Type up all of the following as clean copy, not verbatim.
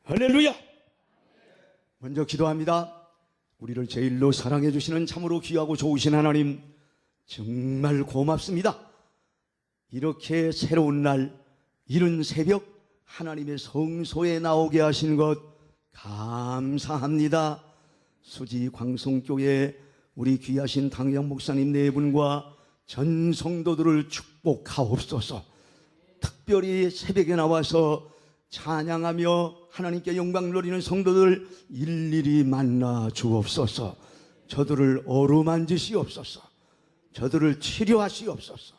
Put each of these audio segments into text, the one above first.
할렐루야! 먼저 기도합니다. 우리를 제일로 사랑해 주시는 참으로 귀하고 좋으신 하나님, 정말 고맙습니다. 이렇게 새로운 날, 이른 새벽 하나님의 성소에 나오게 하신 것 감사합니다. 수지 광성교회 우리 귀하신 당영 목사님 네 분과 전 성도들을 축복하옵소서. 특별히 새벽에 나와서 찬양하며 하나님께 영광 돌리는 성도들 일일이 만나 주옵소서. 저들을 어루만지시옵소서. 저들을 치료하시옵소서.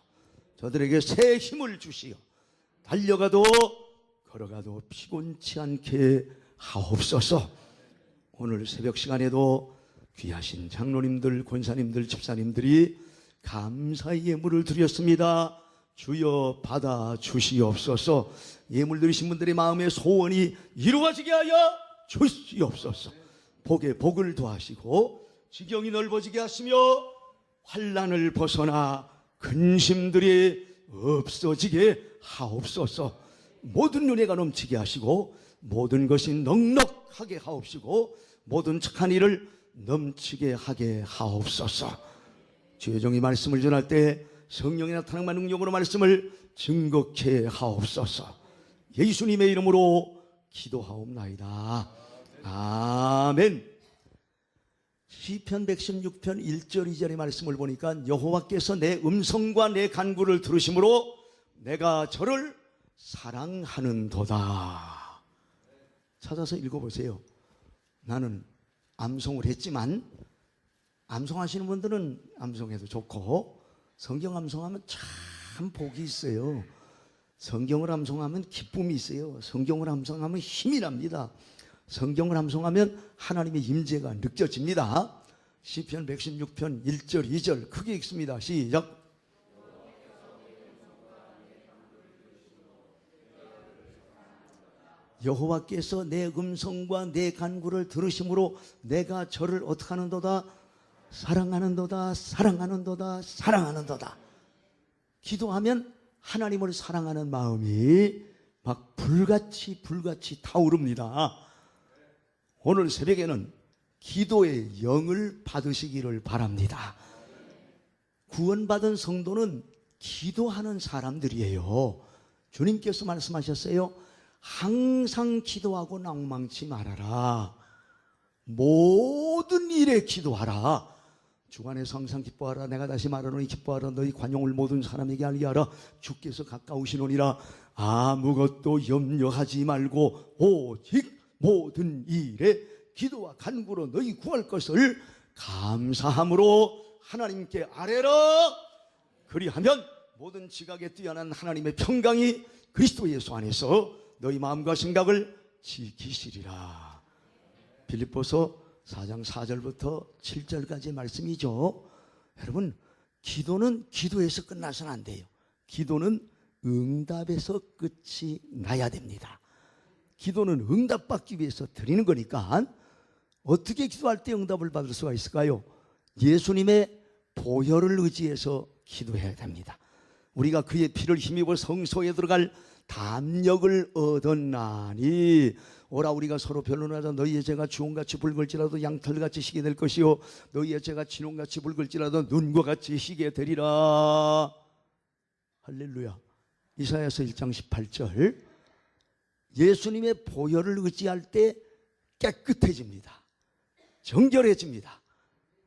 저들에게 새 힘을 주시어 달려가도 걸어가도 피곤치 않게 하옵소서. 오늘 새벽 시간에도 귀하신 장로님들, 권사님들, 집사님들이 감사의 예물을 드렸습니다. 주여 받아 주시옵소서. 예물 드리신 분들의 마음의 소원이 이루어지게 하여 주시옵소서. 복에 복을 더하시고 지경이 넓어지게 하시며 환난을 벗어나 근심들이 없어지게 하옵소서. 모든 은혜가 넘치게 하시고 모든 것이 넉넉하게 하옵시고 모든 착한 일을 넘치게 하게 하옵소서. 주의 종이 말씀을 전할 때 성령의 나타남과 능력으로 말씀을 증거케 하옵소서. 예수님의 이름으로 기도하옵나이다. 아멘. 시편 116편 1절 2절의 말씀을 보니까 여호와께서 내 음성과 내 간구를 들으심으로 내가 저를 사랑하는도다. 찾아서 읽어보세요. 나는 암송을 했지만 암송하시는 분들은 암송해도 좋고 성경 암송하면 참 복이 있어요. 성경을 암송하면 기쁨이 있어요. 성경을 암송하면 힘이 납니다. 성경을 암송하면 하나님의 임재가 느껴집니다. 시편 116편 1절 2절 크게 읽습니다. 시작. 여호와께서 내 음성과 내 간구를 들으심으로 내가 저를 어떻게 하는도다? 사랑하는도다, 사랑하는도다, 사랑하는도다. 기도하면 하나님을 사랑하는 마음이 막 불같이 타오릅니다. 오늘 새벽에는 기도의 영을 받으시기를 바랍니다. 구원받은 성도는 기도하는 사람들이에요. 주님께서 말씀하셨어요. 항상 기도하고 낭망치 말아라. 모든 일에 기도하라. 주간에서 항상 기뻐하라. 내가 다시 말하노니 기뻐하라. 너희 관용을 모든 사람에게 알게 하라. 주께서 가까우시노니라. 아무것도 염려하지 말고 오직 모든 일에 기도와 간구로 너희 구할 것을 감사함으로 하나님께 아뢰라. 그리하면 모든 지각에 뛰어난 하나님의 평강이 그리스도 예수 안에서 너희 마음과 생각을 지키시리라. 빌립보서 4장 4절부터 7절까지의 말씀이죠. 여러분, 기도는 기도에서 끝나서는 안 돼요. 기도는 응답에서 끝이 나야 됩니다. 기도는 응답받기 위해서 드리는 거니까 어떻게 기도할 때 응답을 받을 수가 있을까요? 예수님의 보혈을 의지해서 기도해야 됩니다. 우리가 그의 피를 힘입어 성소에 들어갈 담력을 얻었나니 오라 우리가 서로 변론하자. 너희의 죄가 주홍같이 붉을지라도 양털같이 희게 될 것이요 너희의 죄가 진홍같이 붉을지라도 눈과 같이 희게 되리라. 할렐루야. 이사야서 1장 18절. 예수님의 보혈을 의지할 때 깨끗해집니다. 정결해집니다.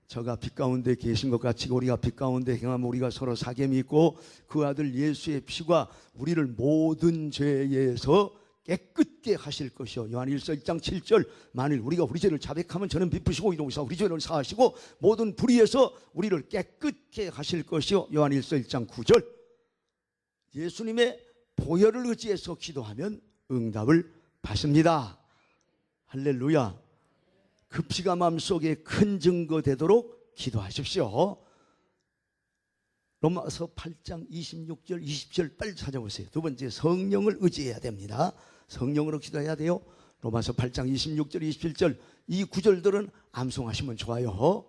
저가 빛 가운데 계신 것 같이 우리가 빛 가운데 행하면 우리가 서로 사귐이 있고 그 아들 예수의 피가 우리를 모든 죄에서 깨끗게 하실 것이요 요한일서 1장 7절. 만일 우리가 우리 죄를 자백하면 저는 베푸시고 이로써 우리 죄를 사하시고 모든 불의에서 우리를 깨끗게 하실 것이요 요한일서 1장 9절. 예수님의 보혈을 의지해서 기도하면 응답을 받습니다. 할렐루야. 그 피가 마음속에 큰 증거 되도록 기도하십시오. 로마서 8장 26절 20절 빨리 찾아보세요. 두 번째, 성령을 의지해야 됩니다. 성령으로 기도해야 돼요. 로마서 8장 26절 27절 이 구절들은 암송하시면 좋아요.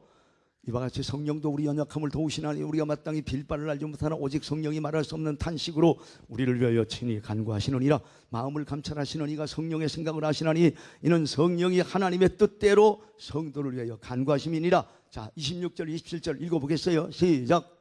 이와 같이 성령도 우리 연약함을 도우시나니 우리가 마땅히 빌바를 알지 못하나 오직 성령이 말할 수 없는 탄식으로 우리를 위하여 친히 간구하시느니라. 마음을 감찰하시는 이가 성령의 생각을 하시나니 이는 성령이 하나님의 뜻대로 성도를 위하여 간구하심이니라. 자, 26절 27절 읽어보겠어요. 시작.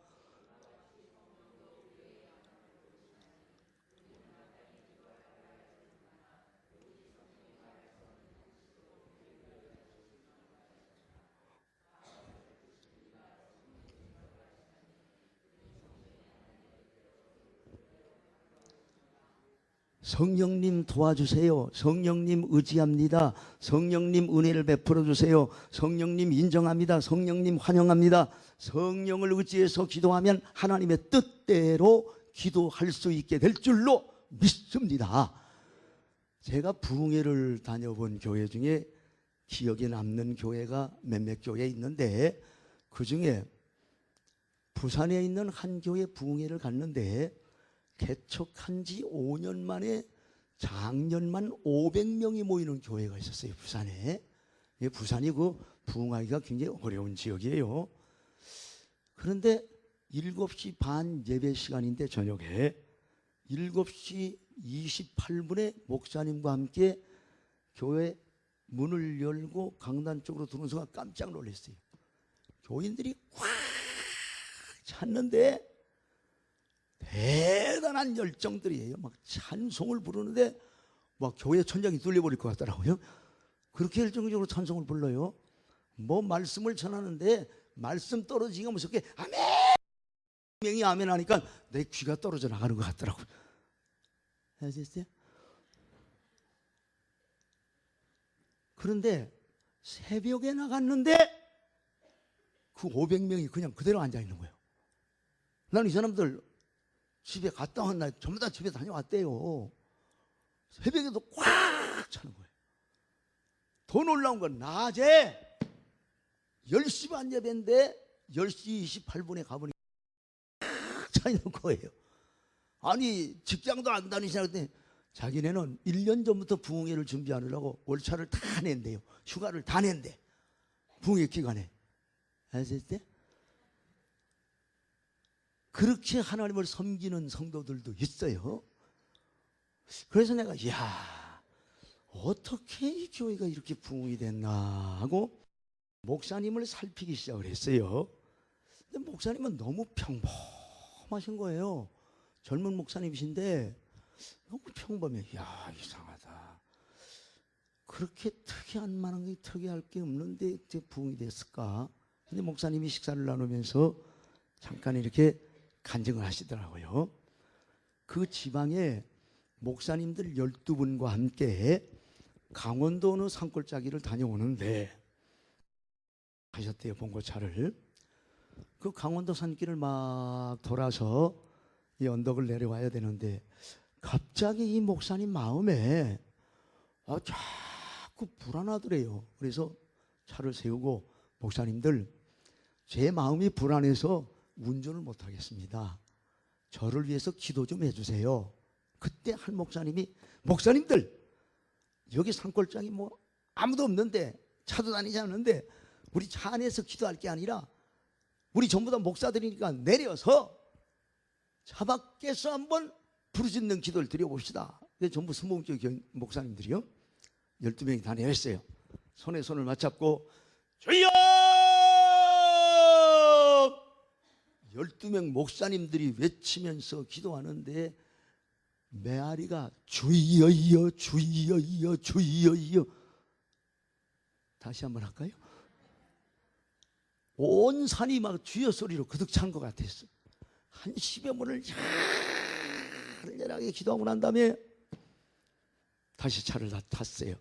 성령님 도와주세요. 성령님 의지합니다. 성령님 은혜를 베풀어 주세요. 성령님 인정합니다. 성령님 환영합니다. 성령을 의지해서 기도하면 하나님의 뜻대로 기도할 수 있게 될 줄로 믿습니다. 제가 부흥회를 다녀본 교회 중에 기억에 남는 교회가 몇몇 교회 있는데, 그 중에 부산에 있는 한 교회 부흥회를 갔는데 개척한 지 5년 만에 작년만 500명이 모이는 교회가 있었어요. 부산에. 부산이 그 부흥하기가 굉장히 어려운 지역이에요. 그런데 7시 반 예배 시간인데 저녁에 7시 28분에 목사님과 함께 교회 문을 열고 강단 쪽으로 들어온 순간 깜짝 놀랐어요. 교인들이 꽉 찼는데 대단한 열정들이에요. 막 찬송을 부르는데 막 교회 천장이 뚫려버릴 것 같더라고요. 그렇게 열정적으로 찬송을 불러요. 뭐 말씀을 전하는데 말씀 떨어지기가 무섭게 아멘! 명이 아멘 하니까 내 귀가 떨어져 나가는 것 같더라고요. 아셨어요? 그런데 새벽에 나갔는데 그 500명이 그냥 그대로 앉아 있는 거예요. 나는 이 사람들 집에 갔다 왔나 전부 다 집에 다녀왔대요. 새벽에도 꽉 차는 거예요. 더 놀라운 건 낮에 10시 반 예배인데 10시 28분에 가보니 꽉 차 있는 거예요. 아니 직장도 안 다니시는데 자기네는 1년 전부터 부흥회를 준비하느라고 월차를 다 낸대요. 휴가를 다 낸대. 부흥회 기간에. 아셨어요? 그렇게 하나님을 섬기는 성도들도 있어요. 그래서 내가 이야 어떻게 이 교회가 이렇게 부흥이 됐나 하고 목사님을 살피기 시작을 했어요. 근데 목사님은 너무 평범하신 거예요. 젊은 목사님이신데 너무 평범해. 이야 이상하다. 그렇게 특이한 만한 게 특이할 게 없는데 어떻게 부흥이 됐을까. 근데 목사님이 식사를 나누면서 잠깐 이렇게 간증을 하시더라고요. 그 지방에 목사님들 12분과 함께 강원도 어느 산골짜기를 다녀오는데 가셨대요. 봉고차를. 그 강원도 산길을 막 돌아서 이 언덕을 내려와야 되는데 갑자기 이 목사님 마음에 자꾸 불안하더래요. 그래서 차를 세우고 목사님들 제 마음이 불안해서 운전을 못하겠습니다. 저를 위해서 기도 좀 해주세요. 그때 한 목사님이 목사님들 여기 산골짜기 뭐 아무도 없는데 차도 다니지 않는데 우리 차 안에서 기도할 게 아니라 우리 전부 다 목사들이니까 내려서 차 밖에서 한번 부르짖는 기도를 드려봅시다. 전부 순복음적 목사님들이요. 12명이 다 내렸어요. 손에 손을 맞잡고 주여! 12명 목사님들이 외치면서 기도하는데 메아리가 주여여 주여여 주여여. 다시 한번 할까요? 온 산이 막 주여 소리로 그득 찬 것 같았어. 한 10여 분을 열렬하게 기도하고 난 다음에 다시 차를 다 탔어요.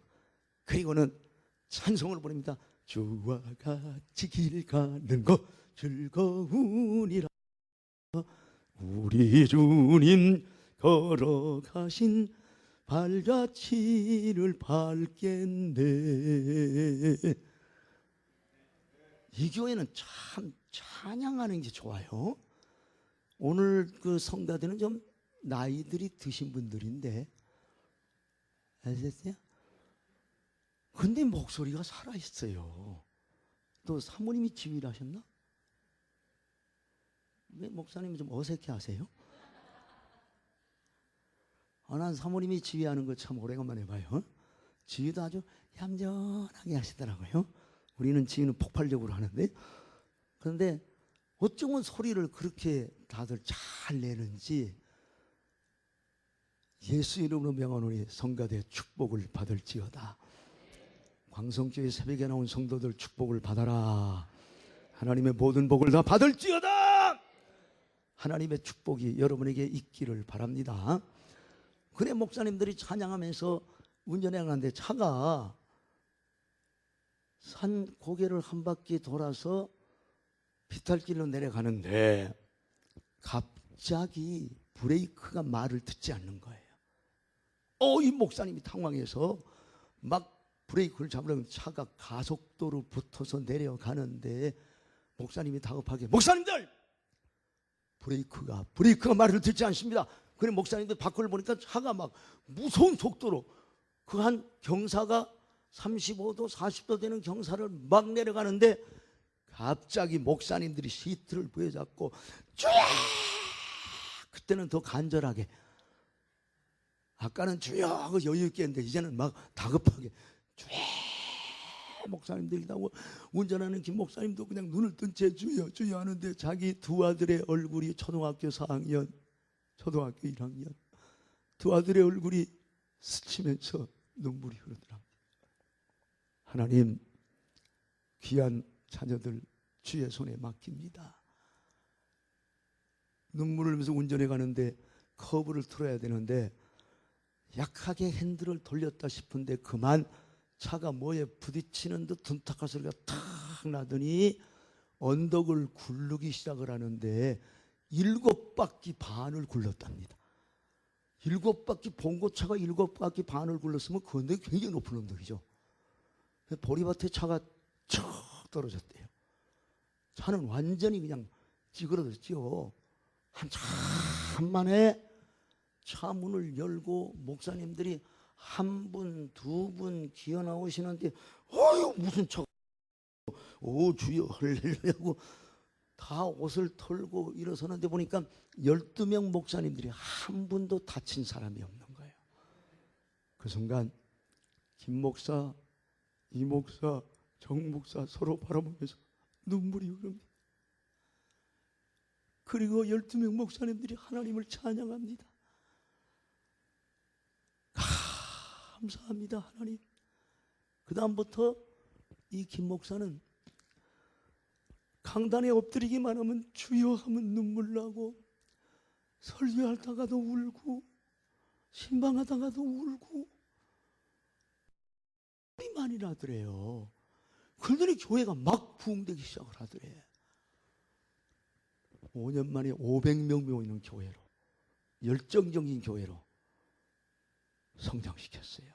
그리고는 찬송을 부릅니다. 주와 같이 길 가는 것 즐거우니라. 우리 주님 걸어가신 발자취를 밟겠네. 이 교회는 참 찬양하는 게 좋아요. 오늘 그 성가대는 좀 나이들이 드신 분들인데 아셨어요? 근데 목소리가 살아있어요. 또 사모님이 지휘를 하셨나? 왜 목사님이 좀 어색해 하세요? 난 사모님이 지휘하는 거 참 오래간만에 봐요. 지휘도 아주 얌전하게 하시더라고요. 우리는 지휘는 폭발적으로 하는데, 그런데 어쩌면 소리를 그렇게 다들 잘 내는지. 예수 이름으로 명하노니 성가대 축복을 받을지어다. 광성교회 새벽에 나온 성도들 축복을 받아라. 하나님의 모든 복을 다 받을지어다. 하나님의 축복이 여러분에게 있기를 바랍니다. 그래, 목사님들이 찬양하면서 운전해 가는데 차가 산 고개를 한 바퀴 돌아서 비탈길로 내려가는데 갑자기 브레이크가 말을 듣지 않는 거예요. 이 목사님이 당황해서 막 브레이크를 잡으려면 차가 가속도로 붙어서 내려가는데 목사님이 다급하게, 목사님들! 브레이크가 말을 듣지 않습니다. 그래, 목사님들 밖을 보니까 차가 막 무서운 속도로 그 한 경사가 35도 40도 되는 경사를 막 내려가는데 갑자기 목사님들이 시트를 부여잡고 쫙, 그때는 더 간절하게, 아까는 주여 하고 여유 있게 했는데 이제는 막 다급하게 쫙, 목사님들이 나오고 운전하는 김 목사님도 그냥 눈을 뜬 채 주여 주여 하는데 자기 두 아들의 얼굴이 초등학교 4학년, 초등학교 1학년 두 아들의 얼굴이 스치면서 눈물이 흐르더랍니다. 하나님, 귀한 자녀들 주의 손에 맡깁니다. 눈물을 흘리면서 운전해 가는데 커브를 틀어야 되는데 약하게 핸들을 돌렸다 싶은데 그만 차가 뭐에 부딪히는 듯 둔탁한 소리가 탁 나더니 언덕을 굴르기 시작을 하는데 7바퀴 반을 굴렀답니다. 7바퀴, 봉고차가 7바퀴 반을 굴렀으면 그 언덕이 굉장히 높은 언덕이죠. 보리밭에 차가 척 떨어졌대요. 차는 완전히 그냥 찌그러졌죠. 한참 만에 차 문을 열고 목사님들이 한 분, 두 분 기어 나오시는데 무슨 차가 주여 할렐루야고 다 옷을 털고 일어서는데 보니까 12명 목사님들이 한 분도 다친 사람이 없는 거예요. 그 순간 김 목사, 이 목사, 정 목사 서로 바라보면서 눈물이 흐릅니다. 그리고 12명 목사님들이 하나님을 찬양합니다. 감사합니다, 하나님. 그 다음부터 이 김 목사는 강단에 엎드리기만 하면 주여 하면 눈물 나고, 설교하다가도 울고, 신방하다가도 울고, 물이 많이 나더래요. 그러더니 교회가 막 부흥되기 시작을 하더래. 5년 만에 500명 모이는 교회로, 열정적인 교회로 성장시켰어요.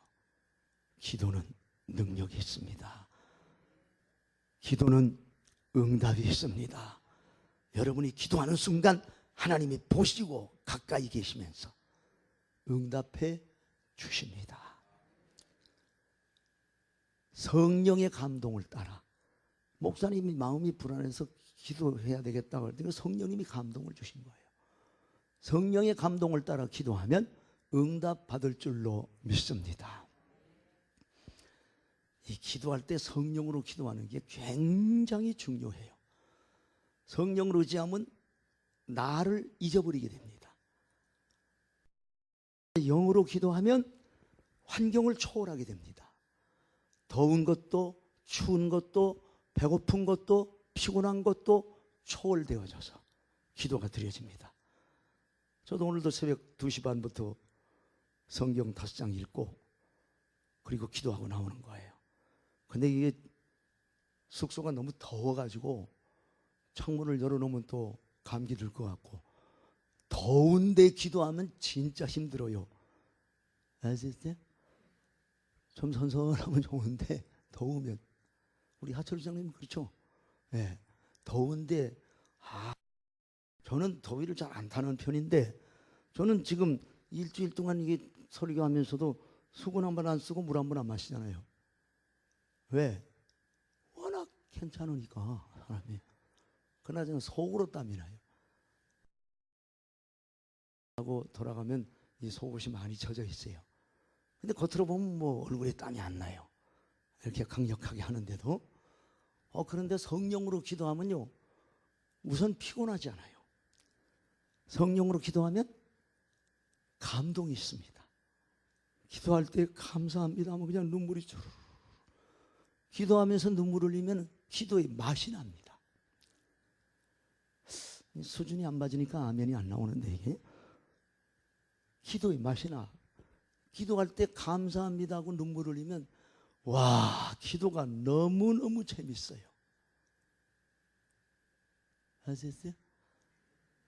기도는 능력이 있습니다. 기도는 응답이 있습니다. 여러분이 기도하는 순간 하나님이 보시고 가까이 계시면서 응답해 주십니다. 성령의 감동을 따라, 목사님이 마음이 불안해서 기도해야 되겠다고 할 때 성령님이 감동을 주신 거예요. 성령의 감동을 따라 기도하면 응답 받을 줄로 믿습니다. 이 기도할 때 성령으로 기도하는 게 굉장히 중요해요. 성령으로 의지하면 나를 잊어버리게 됩니다. 영으로 기도하면 환경을 초월하게 됩니다. 더운 것도 추운 것도 배고픈 것도 피곤한 것도 초월되어져서 기도가 드려집니다. 저도 오늘도 새벽 2시 반부터 성경 5장 읽고 그리고 기도하고 나오는 거예요. 근데 이게 숙소가 너무 더워가지고 창문을 열어놓으면 또 감기 들 것 같고, 더운데 기도하면 진짜 힘들어요. 아시죠? 좀 선선하면 좋은데 더우면, 우리 하철 장님 그렇죠? 네. 더운데 저는 더위를 잘 안 타는 편인데, 저는 지금 일주일 동안 이게 설교하면서도 수건 한 번 안 쓰고 물 한 번 안 마시잖아요. 왜? 워낙 괜찮으니까 사람이. 그나저나 속으로 땀이 나요. 하고 돌아가면 이 속옷이 많이 젖어 있어요. 근데 겉으로 보면 뭐 얼굴에 땀이 안 나요. 이렇게 강력하게 하는데도. 그런데 성령으로 기도하면요, 우선 피곤하지 않아요. 성령으로 기도하면 감동이 있습니다. 기도할 때 감사합니다 하면 그냥 눈물이 주르르. 기도하면서 눈물 흘리면 기도의 맛이 납니다. 수준이 안 맞으니까 아멘이 안 나오는데, 이게 기도의 맛이 나. 기도할 때 감사합니다 하고 눈물 흘리면 와, 기도가 너무너무 재밌어요. 아셨어요?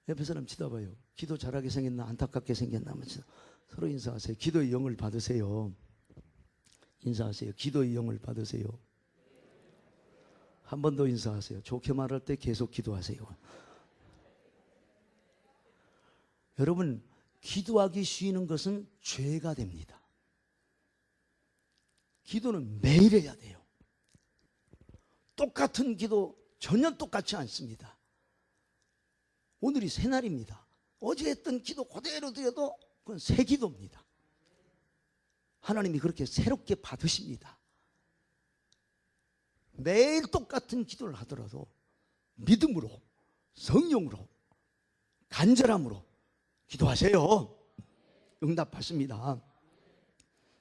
옆에 사람 쳐다봐요. 기도 잘하게 생겼나 안타깝게 생겼나 하면서 서로 인사하세요. 기도의 영을 받으세요. 인사하세요. 기도의 영을 받으세요. 한 번 더 인사하세요. 좋게 말할 때 계속 기도하세요. 여러분, 기도하기 쉬는 것은 죄가 됩니다. 기도는 매일 해야 돼요. 똑같은 기도 전혀 똑같지 않습니다. 오늘이 새날입니다. 어제 했던 기도 그대로 드려도 그건 새 기도입니다. 하나님이 그렇게 새롭게 받으십니다. 매일 똑같은 기도를 하더라도 믿음으로, 성령으로, 간절함으로 기도하세요. 응답하십니다.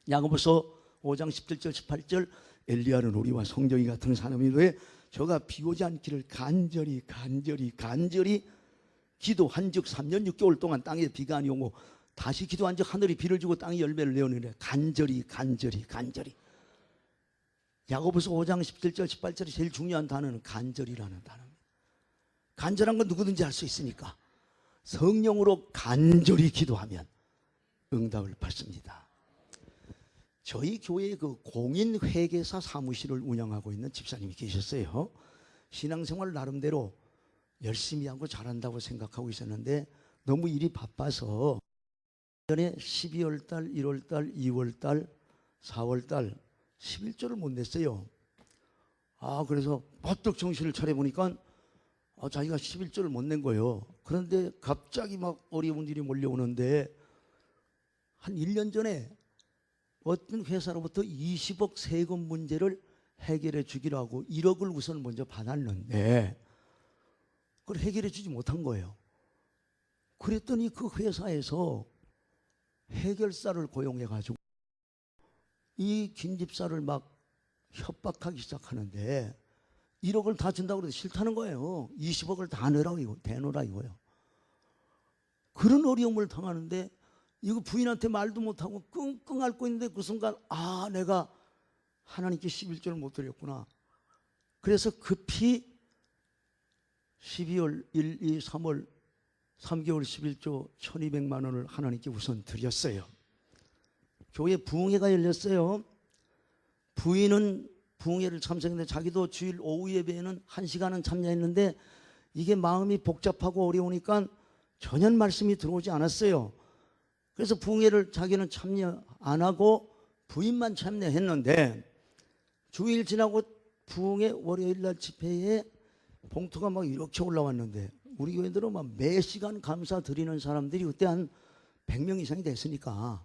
야고보서 5장 17절 18절 엘리야는 우리와 성경이 같은 사람인데 저가 비 오지 않기를 간절히 기도한즉 3년 6개월 동안 땅에 비가 안 오고 다시 기도한즉 하늘이 비를 주고 땅이 열매를 내오느니라. 간절히. 야고보서 5장 17절 18절이 제일 중요한 단어는 간절이라는 단어입니다. 간절한 건 누구든지 할 수 있으니까 성령으로 간절히 기도하면 응답을 받습니다. 저희 교회에 그 공인회계사 사무실을 운영하고 있는 집사님이 계셨어요. 신앙생활 나름대로 열심히 하고 잘한다고 생각하고 있었는데 너무 일이 바빠서 전에 12월달, 1월달, 2월달, 4월달 11조를 못 냈어요. 그래서 버뜩 정신을 차려보니까 자기가 11조를 못 낸 거예요. 그런데 갑자기 막 어려운 일이 몰려오는데 한 1년 전에 어떤 회사로부터 20억 세금 문제를 해결해 주기로 하고 1억을 우선 먼저 받았는데 그걸 해결해 주지 못한 거예요. 그랬더니 그 회사에서 해결사를 고용해가지고 이 김집사를 막 협박하기 시작하는데 1억을 다 준다고 해도 싫다는 거예요. 20억을 다 내놓으라 이거예요. 그런 어려움을 당하는데 이거 부인한테 말도 못하고 끙끙 앓고 있는데 그 순간 내가 하나님께 11조를 못 드렸구나. 그래서 급히 12월 1, 2, 3월 3개월 11조 1200만 원을 하나님께 우선 드렸어요. 교회 부흥회가 열렸어요. 부인은 부흥회를 참석했는데 자기도 주일 오후 예배에는 1시간은 참여했는데 이게 마음이 복잡하고 어려우니까 전혀 말씀이 들어오지 않았어요. 그래서 부흥회를 자기는 참여 안 하고 부인만 참여했는데 주일 지나고 부흥회 월요일날 집회에 봉투가 막 이렇게 올라왔는데 우리 교회들은 막 매 시간 감사 드리는 사람들이 그때 한 100명 이상이 됐으니까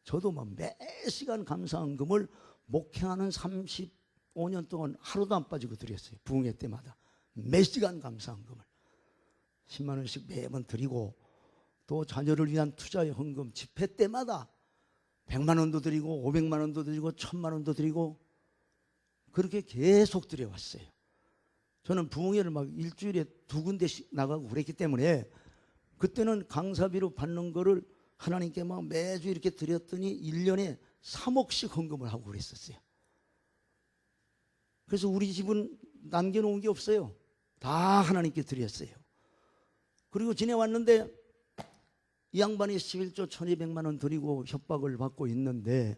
저도 막 매 시간 감사헌금을 목회하는 35년 동안 하루도 안 빠지고 드렸어요. 부흥회 때마다 매 시간 감사헌금을 10만 원씩 매번 드리고 또 자녀를 위한 투자의 헌금 집회 때마다 100만 원도 드리고 500만 원도 드리고 1000만 원도 드리고 그렇게 계속 드려왔어요. 저는 부흥회를 막 일주일에 2군데씩 나가고 그랬기 때문에 그때는 강사비로 받는 거를 하나님께 막 매주 이렇게 드렸더니 1년에 3억씩 헌금을 하고 그랬었어요. 그래서 우리 집은 남겨놓은 게 없어요. 다 하나님께 드렸어요. 그리고 지내왔는데 이 양반이 11조 1200만 원 드리고 협박을 받고 있는데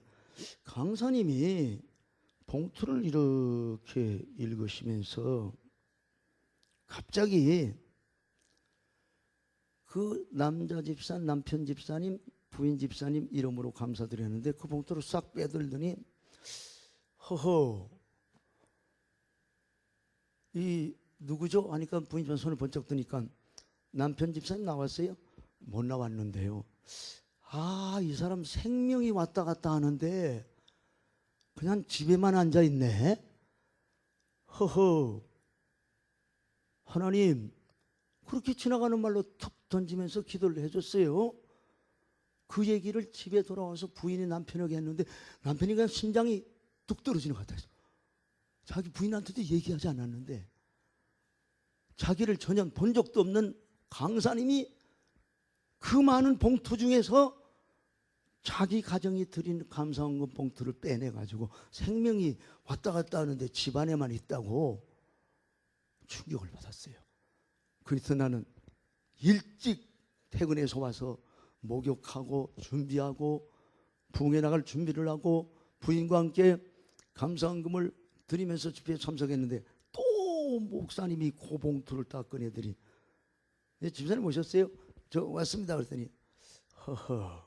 강사님이 봉투를 이렇게 읽으시면서 갑자기 그 남자 집사, 남편 집사님, 부인 집사님 이름으로 감사드렸는데 그 봉투를 싹 빼들더니 허허 이 누구죠? 하니까 부인 집사님 손을 번쩍 드니까 남편 집사님 나왔어요. 못 나왔는데요. 이 사람 생명이 왔다 갔다 하는데 그냥 집에만 앉아 있네. 허허. 하나님, 그렇게 지나가는 말로 툭 던지면서 기도를 해줬어요. 그 얘기를 집에 돌아와서 부인이 남편에게 했는데 남편이 그냥 심장이 뚝 떨어지는 것 같아요. 자기 부인한테도 얘기하지 않았는데 자기를 전혀 본 적도 없는 강사님이 그 많은 봉투 중에서 자기 가정이 드린 감사헌금 봉투를 빼내가지고 생명이 왔다 갔다 하는데 집안에만 있다고 충격을 받았어요. 그래서 나는 일찍 퇴근해서 와서 목욕하고 준비하고 부흥회 나갈 준비를 하고 부인과 함께 감사헌금을 드리면서 집회에 참석했는데 또 목사님이 그 봉투를 딱 꺼내드린, 집사님 오셨어요? 저 왔습니다. 그랬더니 허허,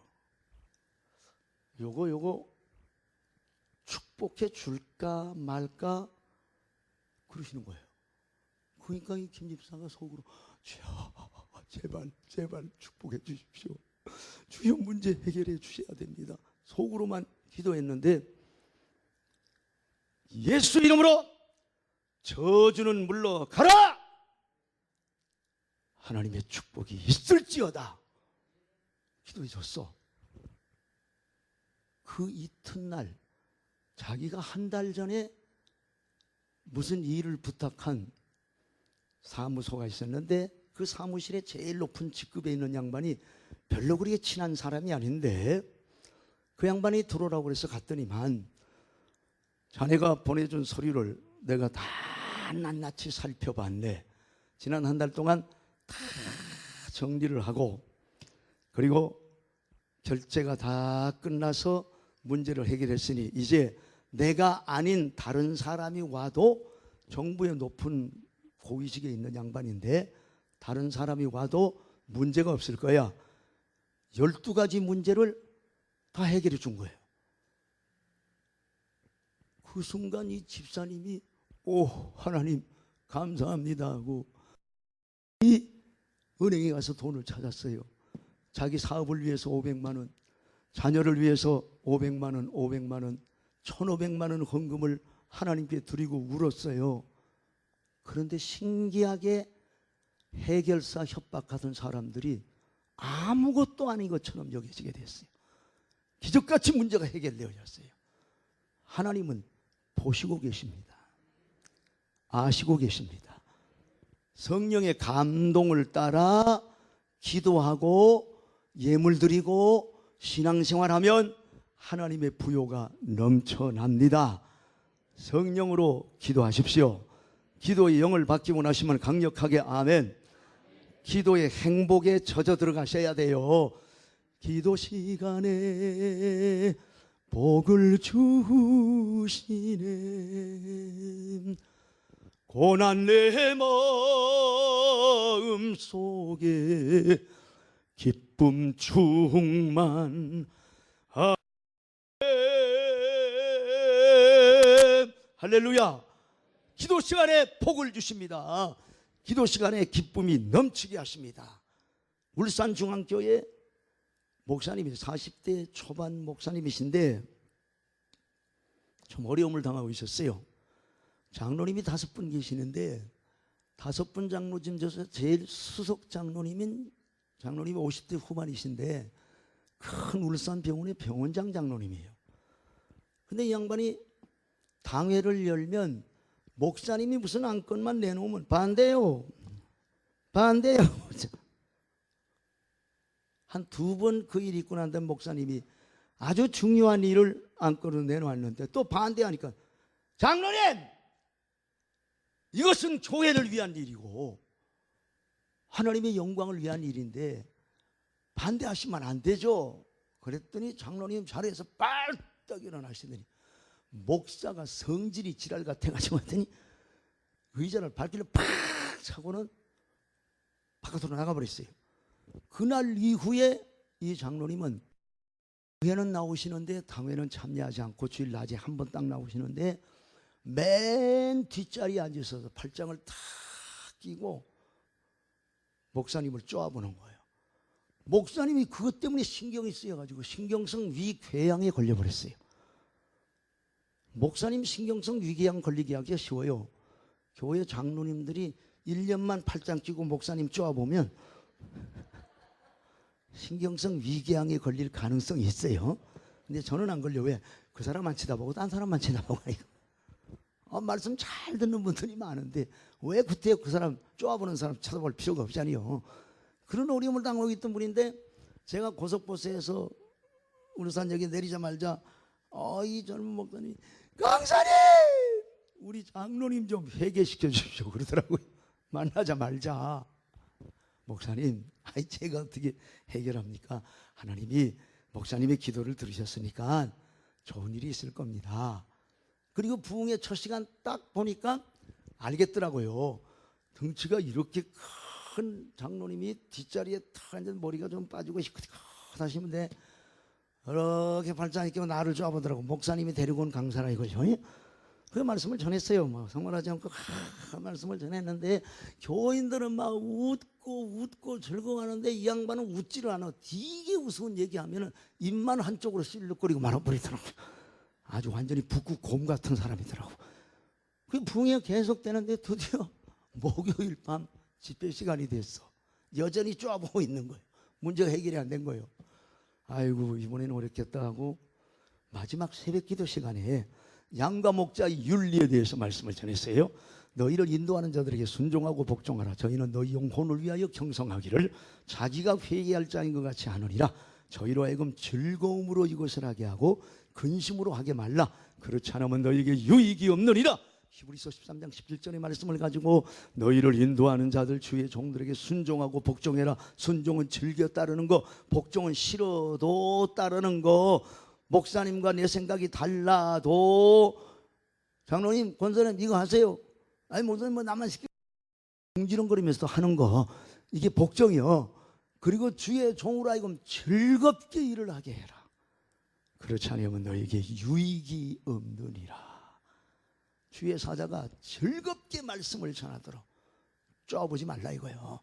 요거 축복해 줄까 말까 그러시는 거예요. 그러니까 이 김 집사가 속으로 제발 축복해 주십시오. 주여 문제 해결해 주셔야 됩니다. 속으로만 기도했는데 예수 이름으로 저주는 물러가라! 하나님의 축복이 있을지어다 기도해 줬어. 그 이튿날 자기가 한 달 전에 무슨 일을 부탁한 사무소가 있었는데 그 사무실에 제일 높은 직급에 있는 양반이 별로 그렇게 친한 사람이 아닌데 그 양반이 들어오라고 그래서 갔더니만 자네가 보내준 서류를 내가 다 낱낱이 살펴봤네. 지난 한 달 동안 다 정리를 하고 그리고 결제가 다 끝나서 문제를 해결했으니 이제 내가 아닌 다른 사람이 와도 정부의 높은 고위직에 있는 양반인데 다른 사람이 와도 문제가 없을 거야. 12가지 문제를 다 해결해 준 거예요. 그 순간 이 집사님이 하나님 감사합니다 하고 이 은행에 가서 돈을 찾았어요. 자기 사업을 위해서 500만 원, 자녀를 위해서 500만 원, 1,500만 원 헌금을 하나님께 드리고 울었어요. 그런데 신기하게 해결사 협박하던 사람들이 아무것도 아닌 것처럼 여겨지게 됐어요. 기적같이 문제가 해결되어졌어요. 하나님은 보시고 계십니다. 아시고 계십니다. 성령의 감동을 따라 기도하고 예물 드리고 신앙생활하면 하나님의 부요가 넘쳐납니다. 성령으로 기도하십시오. 기도의 영을 받기 원하시면 강력하게 아멘. 기도의 행복에 젖어 들어가셔야 돼요. 기도 시간에 복을 주시네. 고난 내 마음 속에 기쁨 충만. 할렐루야. 기도 시간에 복을 주십니다. 기도 시간에 기쁨이 넘치게 하십니다. 울산중앙교회 목사님이 40대 초반 목사님이신데 좀 어려움을 당하고 있었어요. 장로님이 5분 계시는데 5분 장로 중에서 제일 수석 장로님이 50대 후반이신데 큰 울산병원의 병원장 장로님이에요. 근데 이 양반이 당회를 열면 목사님이 무슨 안건만 내놓으면 반대요. 한 2번 그 일 있고 난 다음에 목사님이 아주 중요한 일을 안건으로 내놓았는데 또 반대하니까 장로님! 이것은 교회를 위한 일이고 하나님의 영광을 위한 일인데 반대하시면 안 되죠. 그랬더니 장로님 자리에서 빨딱 일어나시더니 목사가 성질이 지랄 같아가지고 왔더니 의자를 발길을 팍 차고는 바깥으로 나가버렸어요. 그날 이후에 이 장로님은 당회는 나오시는데 당회는 참여하지 않고 주일 낮에 한 번 딱 나오시는데 맨 뒷자리에 앉으셔서 팔짱을 탁 끼고 목사님을 쪼아보는 거예요. 목사님이 그것 때문에 신경이 쓰여가지고 신경성 위궤양에 걸려버렸어요. 목사님 신경성 위궤양 걸리게 하기가 쉬워요. 교회 장로님들이 1년만 팔짱 끼고 목사님 쪼아보면 신경성 위궤양에 걸릴 가능성이 있어요. 근데 저는 안 걸려. 왜? 그 사람만 쳐다보고 딴 사람만 쳐다보고 말씀 잘 듣는 분들이 많은데 왜 그때 그 사람 쪼아보는 사람 쳐다볼 필요가 없잖아요. 그런 어려움을 당하고 있던 분인데 제가 고속버스에서 울산역에 내리자마자 이 젊은 목사님이 강사님 우리 장로님 좀 회개시켜 주십시오 그러더라고요. 만나자 말자. 목사님 제가 어떻게 해결합니까? 하나님이 목사님의 기도를 들으셨으니까 좋은 일이 있을 겁니다. 그리고 부흥의 첫 시간 딱 보니까 알겠더라고요. 덩치가 이렇게 큰 장로님이 뒷자리에 탁 앉은 머리가 좀 빠지고 시커하시는데 이렇게 발짱 끼고 나를 쪼아보더라고. 목사님이 데리고 온 강사라 이거죠. 그 말씀을 전했어요. 성말하지 않고 말씀을 전했는데 교인들은 막 웃고 즐거워하는데 이 양반은 웃지를 않아. 되게 우스운 얘기하면 입만 한쪽으로 실룩거리고 말아버리더라고요. 아주 완전히 북구 곰 같은 사람이더라고. 그 부흥이 계속되는데 드디어 목요일 밤 집회 시간이 됐어. 여전히 쪼아보고 있는 거예요. 문제가 해결이 안 된 거예요. 아이고 이번에는 어렵겠다 하고 마지막 새벽 기도 시간에 양과 목자의 윤리에 대해서 말씀을 전했어요. 너희를 인도하는 자들에게 순종하고 복종하라. 저희는 너희 영혼을 위하여 경성하기를 자기가 회개할 자인 것 같이 하느니라. 저희로 하여금 즐거움으로 이것을 하게 하고 근심으로 하게 말라. 그렇지 않으면 너희에게 유익이 없느니라. 히브리서 13장 17절의 말씀을 가지고 너희를 인도하는 자들 주의 종들에게 순종하고 복종해라. 순종은 즐겨 따르는 거, 복종은 싫어도 따르는 거. 목사님과 내 생각이 달라도 장로님, 권사님 이거 하세요. 아니 목사님 뭐 나만 시켜 웅지렁거리면서 하는 거 이게 복종이요. 그리고 주의 종으로 하여금 즐겁게 일을 하게 해라. 그렇지 않으면 너에게 유익이 없느니라. 주의 사자가 즐겁게 말씀을 전하도록 쪼아보지 말라 이거예요.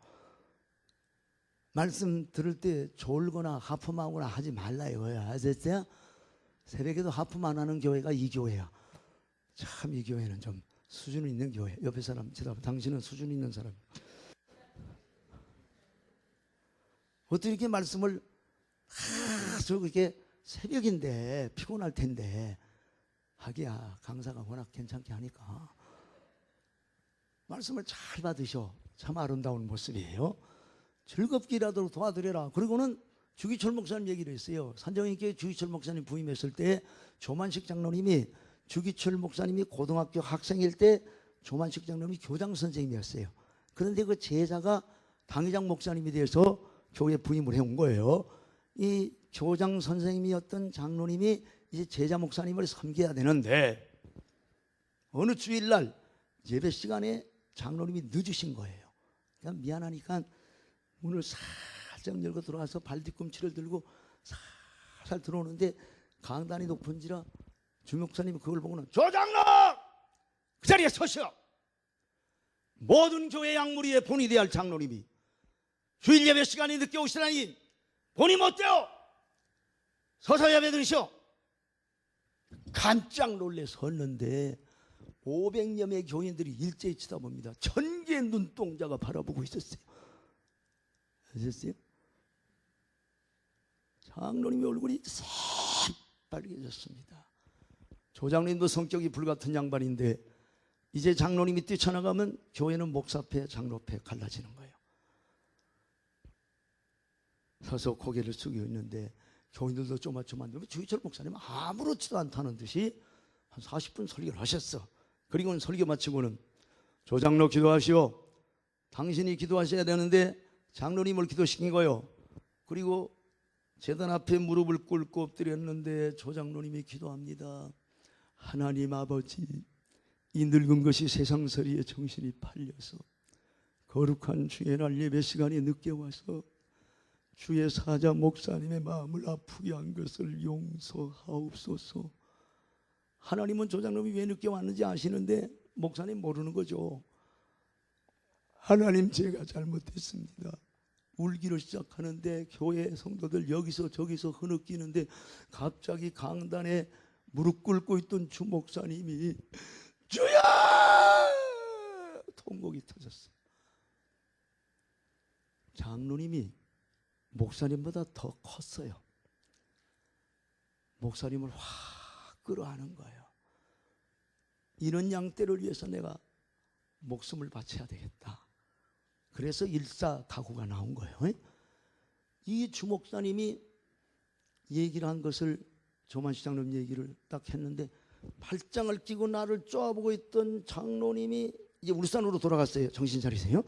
말씀 들을 때 졸거나 하품하거나 하지 말라 이거예요. 아셨어요? 새벽에도 하품 안 하는 교회가 이 교회야. 참 이 교회는 좀 수준 있는 교회. 옆에 사람 쳐다봐. 당신은 수준 있는 사람. 어떻게 이렇게 말씀을 저렇게 새벽인데 피곤할 텐데 하기야 강사가 워낙 괜찮게 하니까 말씀을 잘 받으셔. 참 아름다운 모습이에요. 즐겁게라도 도와드려라. 그리고는 주기철 목사님 얘기를 했어요. 산정인교회 주기철 목사님 부임했을 때 조만식 장로님이 주기철 목사님이 고등학교 학생일 때 조만식 장로님이 교장 선생님이었어요. 그런데 그 제자가 당회장 목사님이 돼서 교회 부임을 해온 거예요. 이 교장 선생님이었던 장로님이 이제 제자 목사님을 섬겨야 되는데 어느 주일날 예배 시간에 장로님이 늦으신 거예요. 그냥 미안하니까 문을 살짝 열고 들어와서 발뒤꿈치를 들고 살살 들어오는데 강단이 높은지라 주목사님이 그걸 보고는 조장로 그 자리에 서시오. 모든 교회 양무리의 본이 되어야 할 장로님이 주일 예배 시간에 늦게 오시다니 본이 못돼요. 서서 예배 드리시오. 깜짝 놀래 섰는데 500여 명의 교인들이 일제히 쳐다봅니다. 천개의 눈동자가 바라보고 있었어요. 아셨어요? 장로님의 얼굴이 새빨개졌습니다. 조장님도 성격이 불같은 양반인데 이제 장로님이 뛰쳐나가면 교회는 목사패 장로패 갈라지는 거예요. 서서 고개를 숙이고 있는데 교인들도 쪼마쪼마한데 주기철 목사님 아무렇지도 않다는 듯이 한 40분 설교를 하셨어. 그리고는 설교 마치고는 조장로 기도하시오. 당신이 기도하셔야 되는데 장로님을 기도시킨 거요. 그리고 제단 앞에 무릎을 꿇고 엎드렸는데 조장로님이 기도합니다. 하나님 아버지, 이 늙은 것이 세상서리에 정신이 팔려서 거룩한 주의 날 예배 시간에 늦게 와서 주의 사자 목사님의 마음을 아프게 한 것을 용서하옵소서. 하나님은 조장로님이 왜 늦게 왔는지 아시는데 목사님 모르는 거죠. 하나님 제가 잘못했습니다. 울기를 시작하는데 교회 성도들 여기서 저기서 흐느끼는데 갑자기 강단에 무릎 꿇고 있던 주 목사님이 주야! 통곡이 터졌어요. 장로님이 목사님보다 더 컸어요. 목사님을 확 끌어안은 거예요. 이런 양떼를 위해서 내가 목숨을 바쳐야 되겠다. 그래서 일사가구가 나온 거예요. 이 주목사님이 얘기를 한 것을 조만시 장로님 얘기를 딱 했는데 팔짱을 끼고 나를 쪼아보고 있던 장로님이 이제 울산으로 돌아갔어요. 정신 차리세요.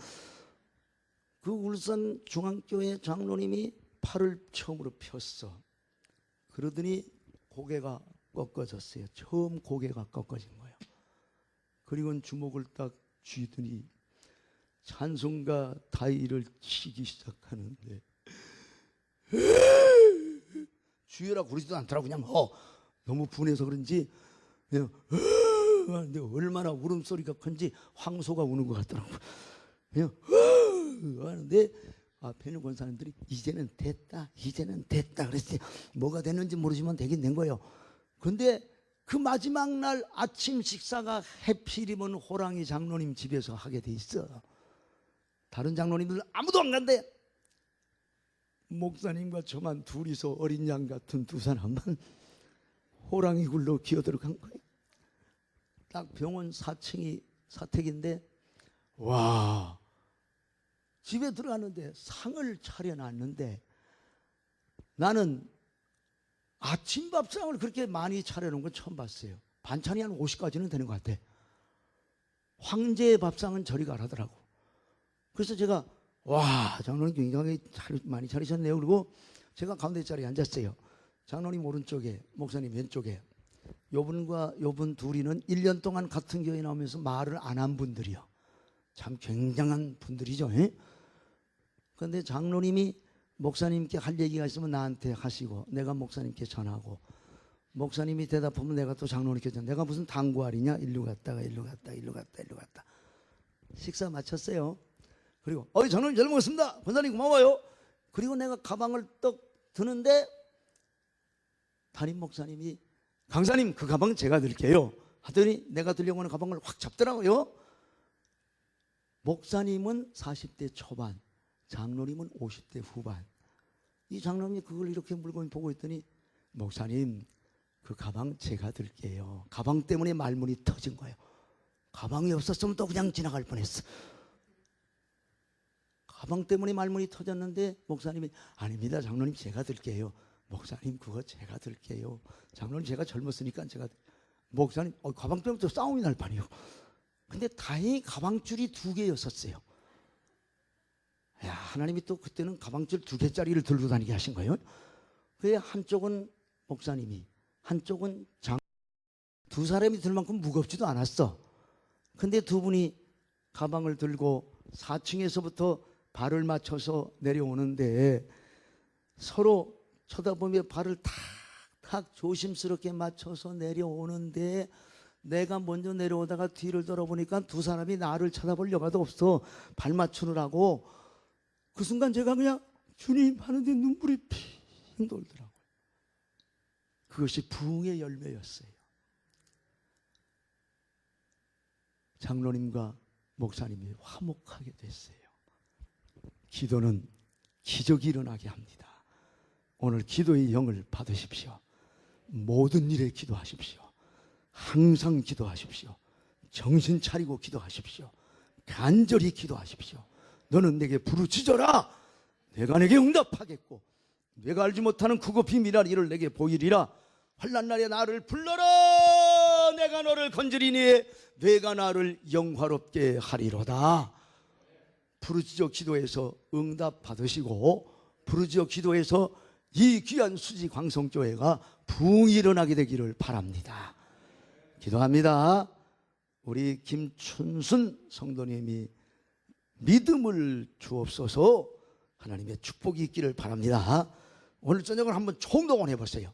그 울산 중앙교회 장로님이 팔을 처음으로 폈어. 그러더니 고개가 꺾어졌어요. 처음 고개가 꺾어진 거예요. 그리고는 주먹을 딱 쥐더니 찬송가 다이를 치기 시작하는데 주여라 그러지도 않더라고. 그냥 너무 분해서 그런지 그냥 하는데 얼마나 울음소리가 큰지 황소가 우는 것 같더라고. 그냥 하는데 앞에 있는 권사님들이 이제는 됐다 그랬어요. 뭐가 됐는지 모르지만 되긴 된 거예요. 근데 그 마지막 날 아침 식사가 해필이면 호랑이 장로님 집에서 하게 돼 있어. 다른 장로님들 아무도 안 간대. 목사님과 저만 둘이서 어린 양 같은 두 사람만 호랑이 굴로 기어들어간 거예요. 딱 병원 4층이 사택인데 와, 집에 들어가는데 상을 차려놨는데 나는 아침 밥상을 그렇게 많이 차려놓은 건 처음 봤어요. 반찬이 한 50가지는 되는 것 같아. 황제의 밥상은 저리 가라더라고. 그래서 제가 와, 장로님 굉장히 많이 차리셨네요. 그리고 제가 가운데 자리에 앉았어요. 장로님 오른쪽에, 목사님 왼쪽에. 요분과 요분 둘이는 1년 동안 같은 교회 나오면서 말을 안 한 분들이요. 참 굉장한 분들이죠. 그런데 장로님이 목사님께 할 얘기가 있으면 나한테 하시고 내가 목사님께 전하고 목사님이 대답하면 내가 또 장로님께 전하고 내가 무슨 당구알이냐? 일로 갔다가 일로 갔다 일로 갔다 일로 갔다. 식사 마쳤어요. 그리고 장로님 잘 먹었습니다. 권사님 고마워요. 그리고 내가 가방을 떡 드는데 담임 목사님이 강사님 그 가방 제가 들게요 하더니 내가 들려고 하는 가방을 확 잡더라고요. 목사님은 40대 초반, 장로님은 50대 후반. 이 장로님이 그걸 이렇게 물고 보고 있더니 목사님 그 가방 제가 들게요. 가방 때문에 말문이 터진 거예요. 가방이 없었으면 또 그냥 지나갈 뻔했어. 가방 때문에 말문이 터졌는데 목사님이 아닙니다 장로님 제가 들게요. 목사님 그거 제가 들게요. 장로님 제가 젊었으니까 제가. 목사님 가방 때문에 또 싸움이 날 판이요. 근데 다행히 가방줄이 2개였었어요. 야, 하나님이 또 그때는 가방줄 2개짜리를 들고 다니게 하신 거예요. 그게 한쪽은 목사님이 한쪽은 두 사람이 들 만큼 무겁지도 않았어. 근데 두 분이 가방을 들고 4층에서부터 발을 맞춰서 내려오는데 서로 쳐다보며 발을 탁탁 조심스럽게 맞춰서 내려오는데 내가 먼저 내려오다가 뒤를 돌아보니까 두 사람이 나를 쳐다볼 여가도 없어. 발 맞추느라고. 그 순간 제가 그냥 주님 하는데 눈물이 핑 돌더라고요. 그것이 부흥의 열매였어요. 장로님과 목사님이 화목하게 됐어요. 기도는 기적이 일어나게 합니다. 오늘 기도의 영을 받으십시오. 모든 일에 기도하십시오. 항상 기도하십시오. 정신 차리고 기도하십시오. 간절히 기도하십시오. 너는 내게 부르짖어라. 내가 내게 응답하겠고 내가 알지 못하는 크고 비밀한 일을 내게 보이리라. 환난 날에 나를 불러라. 내가 너를 건지리니 내가 나를 영화롭게 하리로다. 부르짖어 기도해서 응답 받으시고 부르짖어 기도해서 이 귀한 수지 광성교회가 부흥이 일어나게 되기를 바랍니다. 기도합니다. 우리 김춘순 성도님이 믿음을 주옵소서. 하나님의 축복이 있기를 바랍니다. 오늘 저녁을 한번 총동원 해보세요.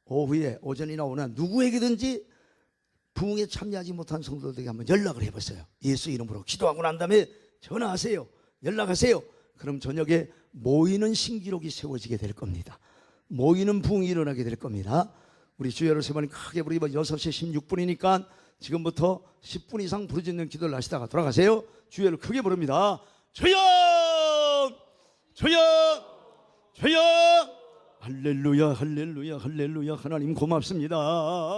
오후에 오전이나 오후나 누구에게든지 부흥에 참여하지 못한 성도들에게 한번 연락을 해보세요. 예수 이름으로 기도하고 난 다음에 전화하세요. 연락하세요. 그럼 저녁에 모이는 신기록이 세워지게 될 겁니다. 모이는 부흥이 일어나게 될 겁니다. 우리 주여를 세 번 크게 부르기 6시 16분이니까 지금부터 10분 이상 부르짖는 기도를 하시다가 돌아가세요. 주여를 크게 부릅니다. 주여! 주여! 주여! 할렐루야, 할렐루야, 할렐루야. 하나님 고맙습니다.